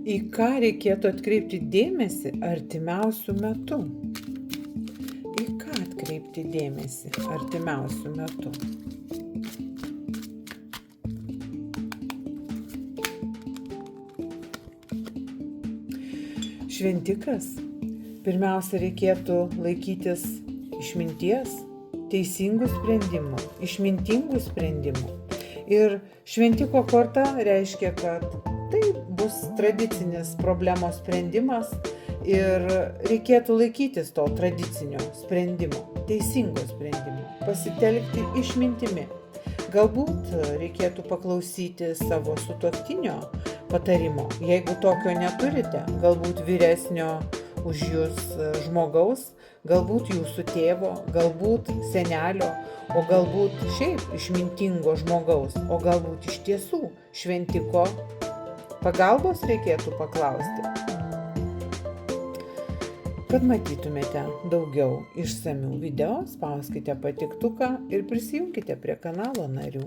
Į ką reikėtų atkreipti dėmesį artimiausiu metu? Į ką atkreipti dėmesį artimiausiu metu? Šventikas. Pirmiausia, reikėtų laikytis išminties, teisingų sprendimų, išmintingų sprendimų. Ir šventiko korta reiškia, kad tai bus tradicinis problemos sprendimas ir reikėtų laikytis to tradicinio sprendimo, teisingo sprendimo, pasitelkti išmintimi. Galbūt reikėtų paklausyti savo sutuoktinio patarimo. Jeigu tokio neturite, galbūt vyresnio už jūs žmogaus, galbūt jūsų tėvo, galbūt senelio, o galbūt šiaip išmintingo žmogaus, o galbūt iš tiesų šventiko pagalbos reikėtų paklausti. Kad matytumėte daugiau išsamių video, spauskite patiktuką ir prisijunkite prie kanalo narių.